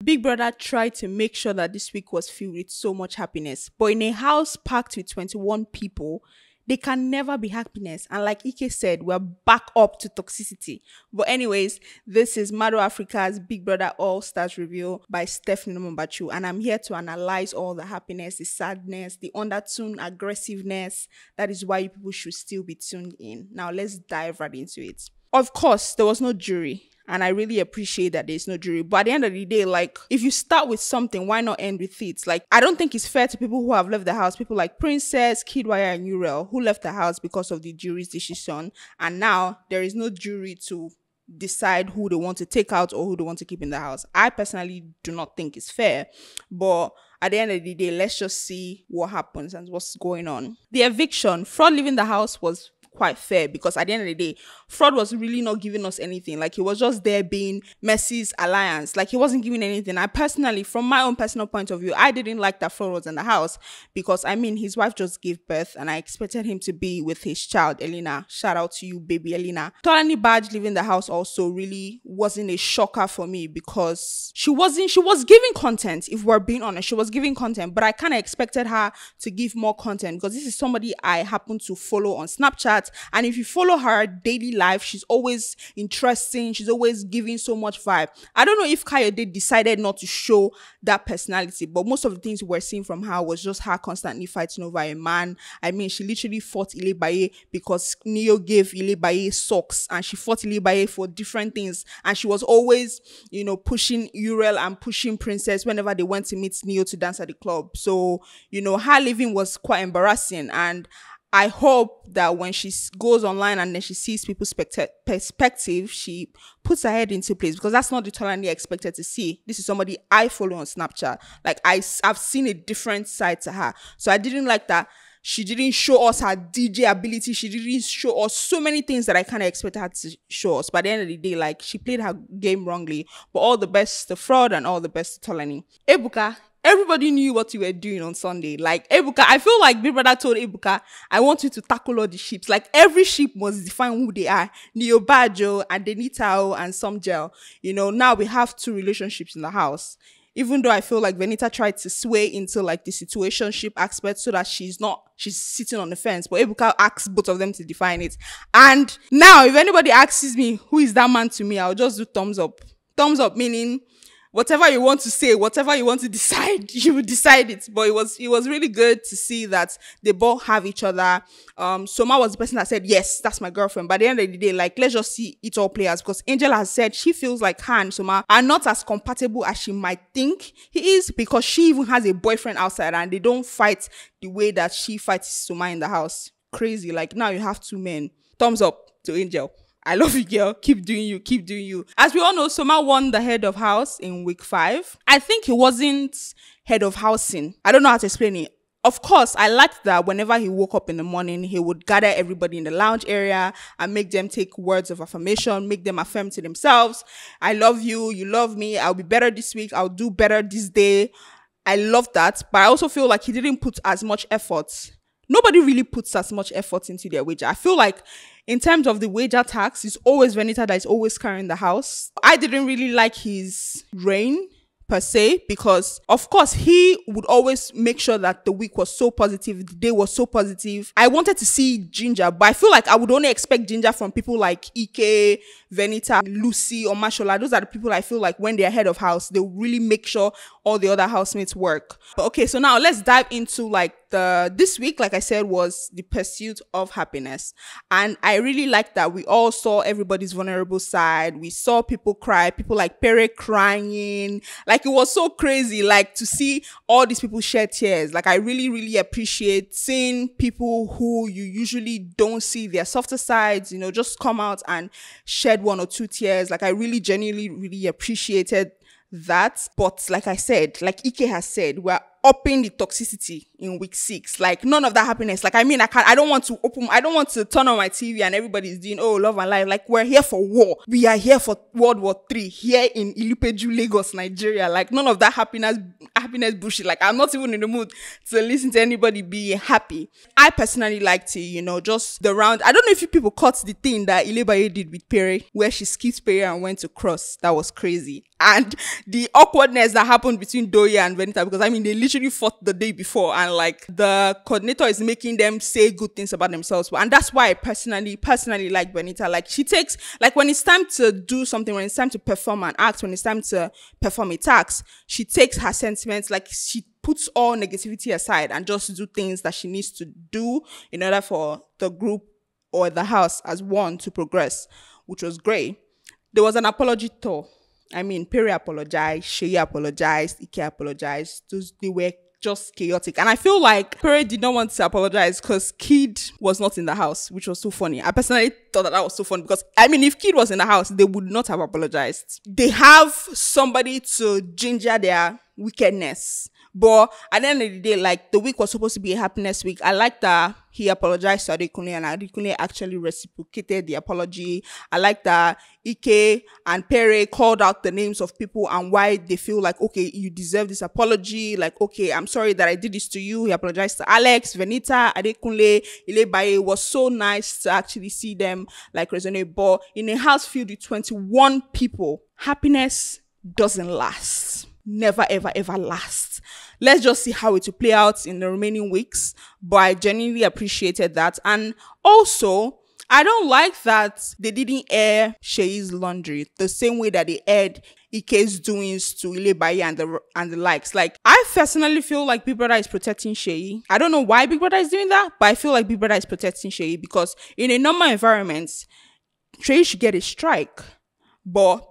Big Brother tried to make sure that this week was filled with so much happiness. But in a house packed with 21 people, they can never be happiness. And like Ike said, we're back up to toxicity. But anyways, this is Mado Africa's Big Brother All Stars Review by Stephanie Nombachu. And I'm here to analyze all the happiness, the sadness, the undertone, aggressiveness. That is why people should still be tuned in. Now let's dive right into it. Of course, there was no jury. And I really appreciate that there's no jury. But at the end of the day, like, if you start with something, why not end with it? Like, I don't think it's fair to people who have left the house. People like Princess, Kidwire, and Uriel, who left the house because of the jury's decision. And now there is no jury to decide who they want to take out or who they want to keep in the house. I personally do not think it's fair. But at the end of the day, let's just see what happens and what's going on. The eviction, Frodd leaving the house was quite fair because at the end of the day, Frodd was really not giving us anything. Like, he was just there being Messi's alliance. Like, he wasn't giving anything. I personally, from my own personal point of view, I didn't like that Frodd was in the house because, I mean, his wife just gave birth and I expected him to be with his child, Elena. Shout out to you, baby Elena. Tolani Baj leaving the house also really wasn't a shocker for me because she was giving content, if we're being honest. She was giving content, but I kind of expected her to give more content because this is somebody I happen to follow on Snapchat. And if you follow her daily life, she's always interesting. She's always giving so much vibe. I don't know if Kayode decided not to show that personality, but most of the things we're seeing from her was just her constantly fighting over a man. I mean, she literally fought Ilebaye because Neo gave Ilebaye socks, and she fought Ilebaye for different things. And she was always, you know, pushing Uriel and pushing Princess whenever they went to meet Neo to dance at the club. So, you know, her living was quite embarrassing. And I hope that when she goes online and then she sees people's perspective, she puts her head into place, because that's not the Tolani I expected to see. This is somebody I follow on Snapchat. Like, I've seen a different side to her. So I didn't like that. She didn't show us her DJ ability. She didn't show us so many things that I kind of expected her to show us. But at the end of the day, like, she played her game wrongly. But all the best to Frodd and all the best to Tolani. Ebuka, everybody knew what you were doing on Sunday. Like, Ebuka, I feel like Big Brother told Ebuka, I want you to tackle all the ships. Like, every ship must define who they are. Neo Bajo and Denitao and some gel. You know, now we have two relationships in the house. Even though I feel like Venita tried to sway into like the situationship aspect so that she's sitting on the fence. But Ebuka asks both of them to define it. And now, if anybody asks me, who is that man to me, I'll just do thumbs up. Thumbs up meaning, whatever you want to say, whatever you want to decide, you will decide it. But it was really good to see that they both have each other. Soma was the person that said, yes, that's my girlfriend. But at the end of the day, like, let's just see it all play out, because Angel has said she feels like her and Soma are not as compatible as she might think he is, because she even has a boyfriend outside and they don't fight the way that she fights Soma in the house. Crazy. Like, now you have two men. Thumbs up to Angel. I love you, girl. Keep doing you. Keep doing you. As we all know, Soma won the head of house in week 5. I think he wasn't head of housing. I don't know how to explain it. Of course, I liked that whenever he woke up in the morning, he would gather everybody in the lounge area and make them take words of affirmation, make them affirm to themselves. I love you. You love me. I'll be better this week. I'll do better this day. I love that. But I also feel like he didn't put as much effort. Nobody really puts as much effort into their wager. I feel like in terms of the wager tax, it's always Venita that is always carrying the house. I didn't really like his reign per se, because of course he would always make sure that the week was so positive, the day was so positive. I wanted to see Ginger, but I feel like I would only expect Ginger from people like Ike, Venita, Lucy, or Mashola. Those are the people I feel like when they're head of house, they really make sure all the other housemates work. But okay, so now let's dive into like this week, like I said, was the pursuit of happiness. And I really like that we all saw everybody's vulnerable side. We saw people cry, people like Pere crying. Like, it was so crazy, like, to see all these people shed tears. Like, I really, really appreciate seeing people who you usually don't see their softer sides, you know, just come out and shed 1 or 2 tears. Like, I really genuinely really appreciated that. But like I said, like Ike has said, we're upping the toxicity in week 6. Like, none of that happiness. Like, I mean, I don't want to turn on my TV and everybody's doing, oh, love and life. Like, we're here for war. We are here for World War III here in Ilupeju, Lagos, Nigeria. Like, none of that happiness bullshit. Like, I'm not even in the mood to listen to anybody be happy. I personally like to, you know, just the round. I don't know if you people caught the thing that Ilebaye did with Pere, where she skipped Pere and went to cross. That was crazy. And the awkwardness that happened between Doye and Venita, because I mean, they literally fought the day before, and like the coordinator is making them say good things about themselves. And that's why I personally like Venita. Like, she takes, like, when it's time to do something, when it's time to perform an act, when it's time to perform a task, she takes her sentiments, like, she puts all negativity aside and just do things that she needs to do in order for the group or the house as one to progress, which was great. There was an apology tour. I mean, Perry apologized, Sheyi apologized, Ike apologized. They were just chaotic. And I feel like Perry did not want to apologize because Kid was not in the house, which was so funny. I personally thought that was so funny because, I mean, if Kid was in the house, they would not have apologized. They have somebody to ginger their wickedness. But at the end of the day, like, the week was supposed to be a happiness week. I like that he apologized to Adekunle, and Adekunle actually reciprocated the apology. I like that Ike and Pere called out the names of people and why they feel like, okay, you deserve this apology. Like, okay, I'm sorry that I did this to you. He apologized to Alex, Venita, Adekunle, Ilebaye. It was so nice to actually see them like resonate. But in a house filled with 21 people, happiness doesn't last. Never, ever, ever last. Let's just see how it will play out in the remaining weeks. But I genuinely appreciated that. And also, I don't like that they didn't air Sheyi's laundry the same way that they aired Ike's doings to Ilebaye and the likes. Like, I personally feel like Big Brother is protecting Sheyi. I don't know why Big Brother is doing that, but I feel like Big Brother is protecting Sheyi because in a normal environment, Sheyi should get a strike. But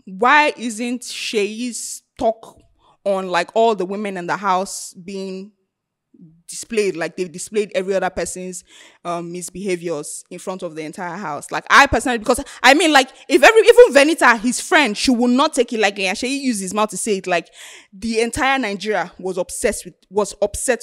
why isn't Sheyi's talk on like all the women in the house being displayed, like they've displayed every other person's misbehaviors in front of the entire house? Like, I personally, because I mean, like, if even Venita, his friend, she will not take it lightly, and she used his mouth to say it. Like, the entire Nigeria was upset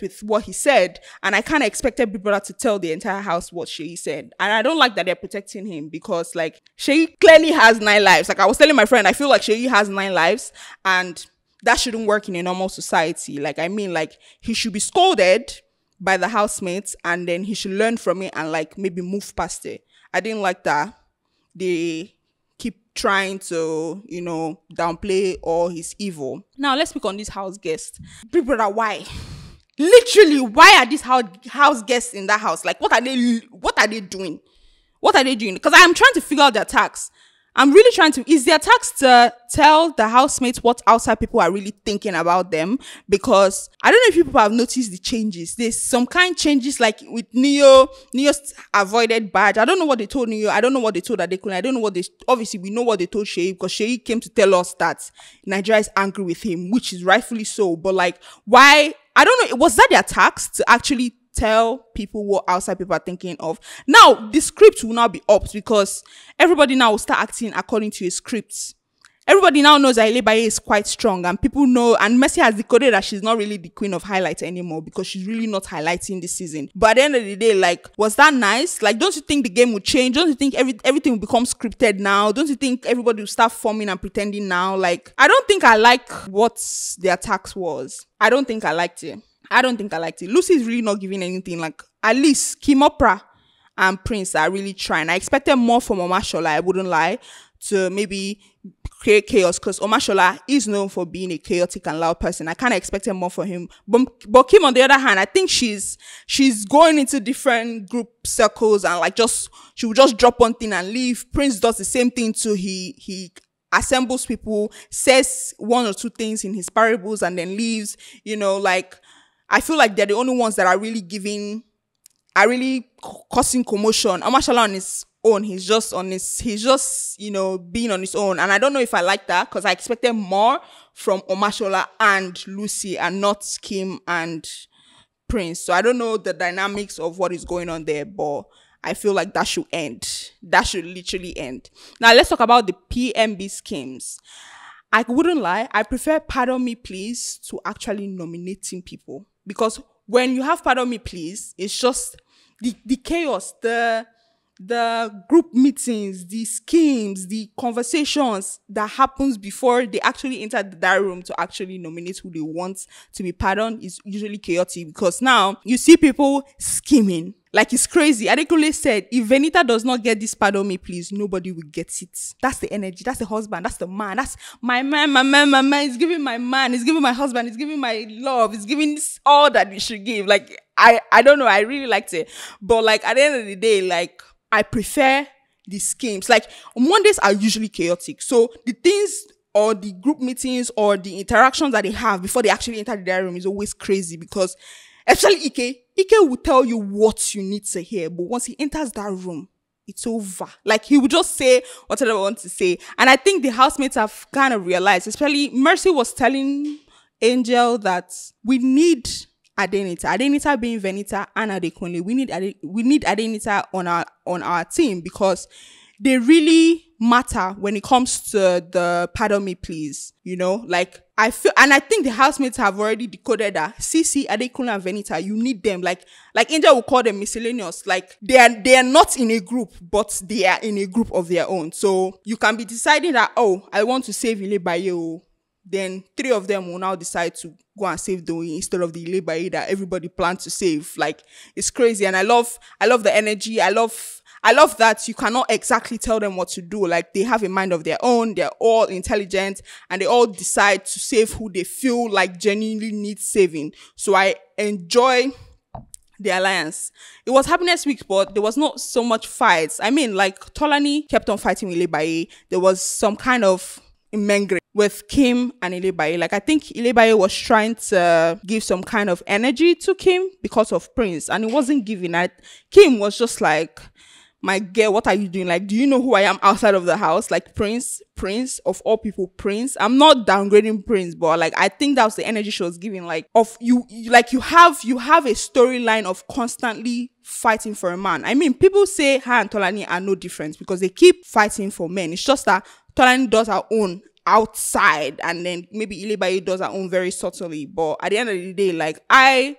with what he said, and I kind of expected Big Brother to tell the entire house what Sheyi said. And I don't like that they're protecting him because, like, Sheyi clearly has 9 lives. Like, I was telling my friend, I feel like Sheyi has 9 lives, and that shouldn't work in a normal society. Like, I mean, like, he should be scolded by the housemates and then he should learn from it and like maybe move past it. I didn't like that they keep trying to, you know, downplay all his evil. Now, let's speak on this house guest. Big Brother, why? Literally, why are these house guests in that house? Like, what are they doing? What are they doing? Because I'm trying to figure out their attacks. I'm really trying to, is their attacks to tell the housemates what outside people are really thinking about them? Because I don't know if people have noticed the changes. There's some kind of changes, like with Neo avoided Baj. I don't know what they told Neo. I don't know what they told Adekunle. I don't know what they, obviously we know what they told Sheyi, because Sheyi came to tell us that Nigeria is angry with him, which is rightfully so. But like, why? I don't know. Was that their attacks to actually tell people what outside people are thinking of? Now, the script will now be upped because everybody now will start acting according to a script. Everybody now knows that Ilebaye is quite strong, and people know, and Mercy has decoded that she's not really the queen of highlights anymore because she's really not highlighting this season. But at the end of the day, like, was that nice? Like, don't you think the game will change? Don't you think everything will become scripted now? Don't you think everybody will start forming and pretending now? Like, I don't think I like what the attacks was. I don't think I liked it. Lucy is really not giving anything. Like, at least Kimopra and Prince are really trying. I expected more from Omashola, I wouldn't lie, to maybe create chaos, because Omashola is known for being a chaotic and loud person. I kind of expected more from him. But Kim, on the other hand, I think she's going into different group circles and like she will just drop one thing and leave. Prince does the same thing too. He assembles people, says one or two things in his parables and then leaves. You know, like, I feel like they're the only ones that are really causing commotion. Omashola on his own, he's just, you know, being on his own. And I don't know if I like that, because I expected more from Omashola and Lucy and not Kim and Prince. So I don't know the dynamics of what is going on there, but I feel like that should end. That should literally end. Now, let's talk about the PMB schemes. I wouldn't lie, I prefer Pardon Me Please to actually nominating people. Because when you have Pardon Me Please, it's just the chaos, the group meetings, the schemes, the conversations that happens before they actually enter the diary room to actually nominate who they want to be pardoned is usually chaotic, because now you see people scheming Like, it's crazy. Adekunle said, if Venita does not get this pardon me, please, nobody will get it. That's the energy. That's the husband. That's the man. That's my man, my man, my man. He's giving my man. He's giving my husband. He's giving my love. He's giving all that we should give. Like, I don't know. I really liked it. But like, at the end of the day, like, I prefer the schemes. Like, Mondays are usually chaotic. So the things or the group meetings or the interactions that they have before they actually enter the diary room is always crazy, because especially Ike will tell you what you need to hear, but once he enters that room, it's over. Like, he would just say whatever he wants to say. And I think the housemates have kind of realized, especially Mercy was telling Angel that we need Adenita being Venita and Adekunle. We need Adenita on our team, because they really matter when it comes to the pardon me please, you know. Like, I feel, and I think the housemates have already decoded that Cece, Adekunle and Venita, you need them. Like Angel will call them miscellaneous. Like, they are not in a group, but they are in a group of their own. So you can be deciding that, oh, I want to save Bbnaija. Then 3 of them will now decide to go and save Doyin instead of the Bbnaija that everybody planned to save. Like, it's crazy. And I love the energy. I love that you cannot exactly tell them what to do. Like, they have a mind of their own. They're all intelligent and they all decide to save who they feel like genuinely needs saving. So I enjoy the alliance. It was happiness week, but there was not so much fights. I mean, like, Tolani kept on fighting with Bbnaija. There was some kind of mengre with Kim and Bbnaija. Like, I think Bbnaija was trying to give some kind of energy to Kim because of Prince, and it wasn't giving. Kim was just like, my girl, what are you doing? Like, do you know who I am outside of the house? Like, Prince of all people, Prince. I'm not downgrading Prince, but like, I think that was the energy she was giving. Like, of you have a storyline of constantly fighting for a man. I mean, people say her and Tolani are no different because they keep fighting for men. It's just that Tolani does her own outside, and then maybe Bbnaija does her own very subtly. But at the end of the day, like, I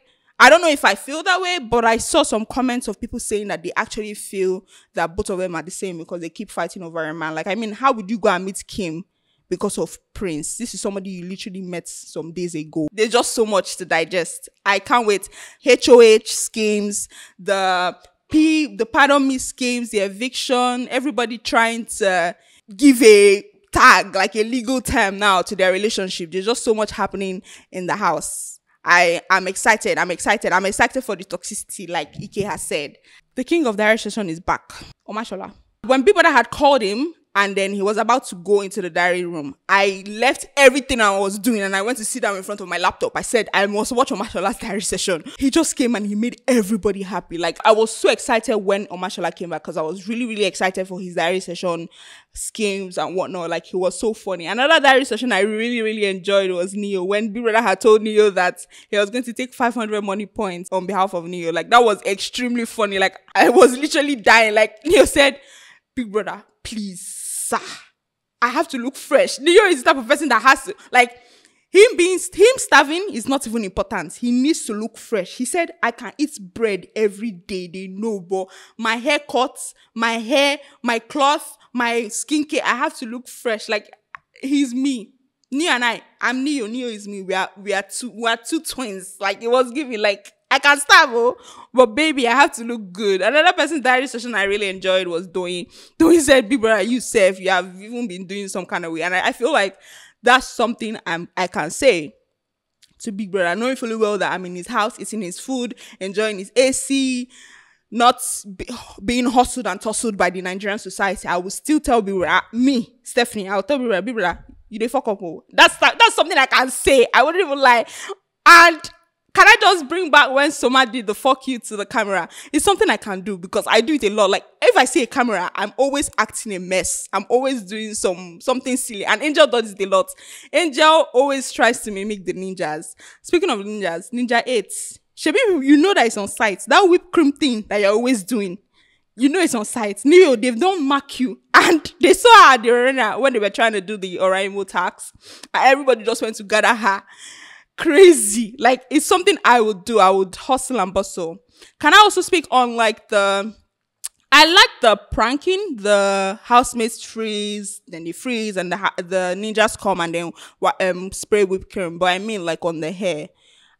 don't know if I feel that way, but I saw some comments of people saying that they actually feel that both of them are the same because they keep fighting over a man. Like, I mean, how would you go and meet Kim because of Prince? This is somebody you literally met some days ago. There's just so much to digest. I can't wait. HOH schemes, the pardon me schemes, the eviction, everybody trying to give a tag, like a legal term now to their relationship. There's just so much happening in the house. I'm excited. I'm excited for the toxicity, like Ike has said. The king of diary session is back. Omashola. When Bbnaija had called him and then he was about to go into the diary room, I left everything I was doing and I went to sit down in front of my laptop. I said, I must watch Omashola's diary session. He just came and he made everybody happy. Like, I was so excited when Omashola came back because I was really, really excited for his diary session schemes and whatnot. Like, he was so funny. Another diary session I really, really enjoyed was Neo, when Bbnaija had told Neo that he was going to take 500 money points on behalf of Neo. Like, that was extremely funny. Like, I was literally dying. Like, Neo said, big brother, please, sir, I have to look fresh. Neo is the type of person that has to, like, him starving is not even important. He needs to look fresh. He said, I can eat bread every day. They know, but my haircuts, my hair, my cloth, my skincare, I have to look fresh. Like, he's me. Neo and I'm Neo. Neo is me. We are two twins. Like, it was giving, like, I can starve, but baby, I have to look good. Another person's diary session I really enjoyed was Doyin. Doyin said, big brother, you safe. You have even been doing some kind of way. And I feel like that's something I can say to big brother, knowing fully well that I'm in his house, eating his food, enjoying his AC, not being hustled and tussled by the Nigerian society. I will still tell big brother, me, Stephanie, I'll tell big brother, you dey fuck up. That's something I can say. I wouldn't even lie. And can I just bring back when Soma did the fuck you to the camera? It's something I can do because I do it a lot. Like, if I see a camera, I'm always acting a mess. I'm always doing something silly. And Angel does it a lot. Angel always tries to mimic the ninjas. Speaking of ninjas, Ninja 8. Shebi, you know that it's on site. That whipped cream thing that you're always doing. You know it's on site. Neo, they don't mark you. And they saw her at the arena when they were trying to do the Oraimo tax. And everybody just went to gather her. Crazy. Like, it's something I would do. I would hustle and bustle. Can I also speak on, like, I like the pranking, the housemates freeze, then they freeze, and the ninjas come and then spray whipped cream. But I mean, like, on the hair.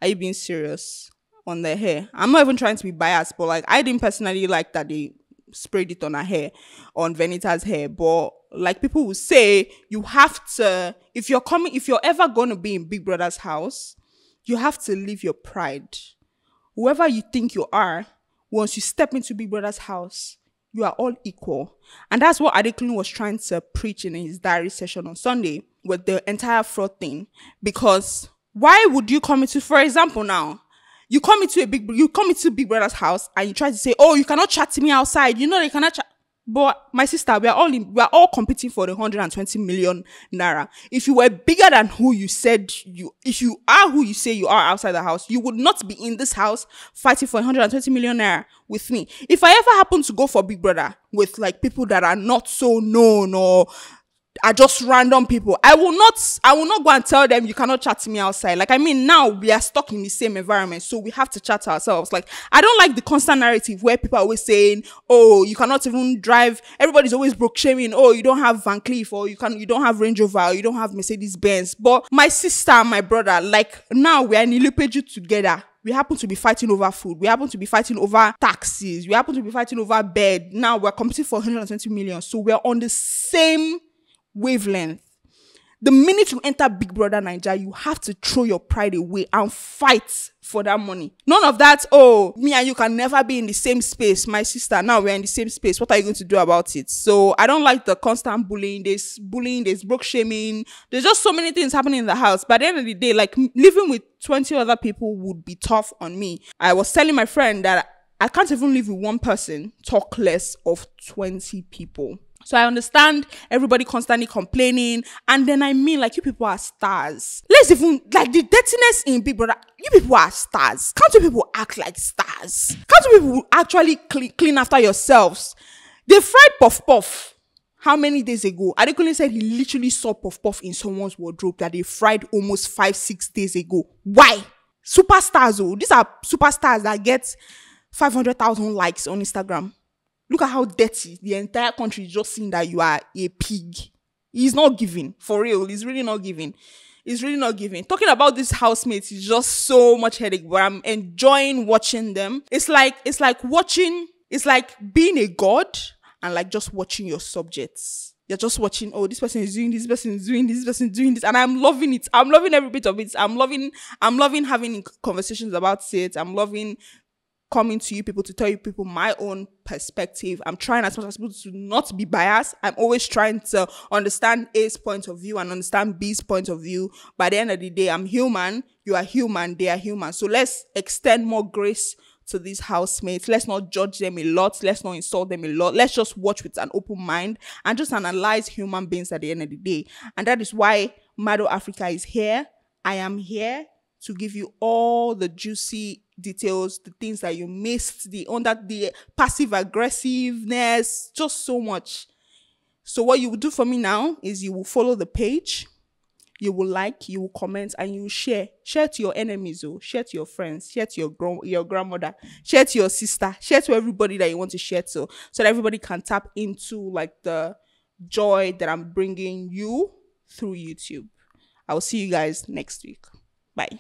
Are you being serious? on their hair. I'm not even trying to be biased, but like I didn't personally like that they sprayed it on her hair, on Venita's hair. But like people will say, you have to, if you're ever going to be in Big Brother's house, you have to leave your pride. Whoever you think you are, once you step into Big Brother's house, you are all equal. And that's what Adekunle was trying to preach in his diary session on Sunday with the entire fraud thing. Because why would you come into, for example now, you come into Big Brother's house and you try to say, oh, you cannot chat to me outside. You know they cannot chat. But my sister, we are all competing for the 120 million naira. If you were bigger than who you said if you are who you say you are outside the house, you would not be in this house fighting for 120 million naira with me. If I ever happen to go for Big Brother with like people that are not so known or are just random people, I will not go and tell them you cannot chat to me outside. Like, I mean, now we are stuck in the same environment, so we have to chat to ourselves. Like, I don't like the constant narrative where people are always saying, oh, you cannot even drive. Everybody's always broke shaming. Oh, you don't have Van Cleef, or you don't have Range Rover, or you don't have Mercedes Benz. But my sister and my brother, like, now we are in Ilupeju together. We happen to be fighting over food. We happen to be fighting over taxes. We happen to be fighting over bed. Now we're competing for 120 million. So we're on the same wavelength. The minute you enter Big Brother Naija, you have to throw your pride away and fight for that money. None of that, oh, me and you can never be in the same space. My sister, now we're in the same space. What are you going to do about it? So I don't like the constant bullying. There's broke shaming. There's just so many things happening in the house. But at the end of the day, like living with 20 other people would be tough on me. I was telling my friend that I can't even live with one person, talk less of 20 people. So I understand everybody constantly complaining. And then I mean, like, you people are stars. Let's even, like, the dirtiness in Big Brother, you people are stars. Can't you people act like stars? Can't you people actually clean after yourselves? They fried Puff Puff. How many days ago? Adekunle said he literally saw Puff Puff in someone's wardrobe that they fried almost 5-6 days ago. Why? Superstars, oh. These are superstars that get 500,000 likes on Instagram. Look at how dirty the entire country is just seeing that you are a pig. He's not giving. For real. He's really not giving. He's really not giving. Talking about these housemates is just so much headache, but I'm enjoying watching them. It's like being a god and like just watching your subjects. You're just watching, oh, this person is doing this, person is doing this, this person is doing this. And I'm loving it. I'm loving every bit of it. I'm loving having conversations about it. I'm loving coming to you people to tell you people my own perspective. I'm trying as much as possible to not be biased. I'm always trying to understand A's point of view and understand B's point of view. By the end of the day, I'm human. You are human. They are human. So let's extend more grace to these housemates. Let's not judge them a lot. Let's not insult them a lot. Let's just watch with an open mind and just analyze human beings at the end of the day. And that is why Mado Africa is here. I am here to give you all the juicy details, the things that you missed, the passive aggressiveness, just so much. So what you will do for me now is you will follow the page, you will like, you will comment, and you will share to your enemies, share to your friends, share to your grandmother, share to your sister, share to everybody that you want to share to, so that everybody can tap into like the joy that I'm bringing you through YouTube. I will see you guys next week. Bye.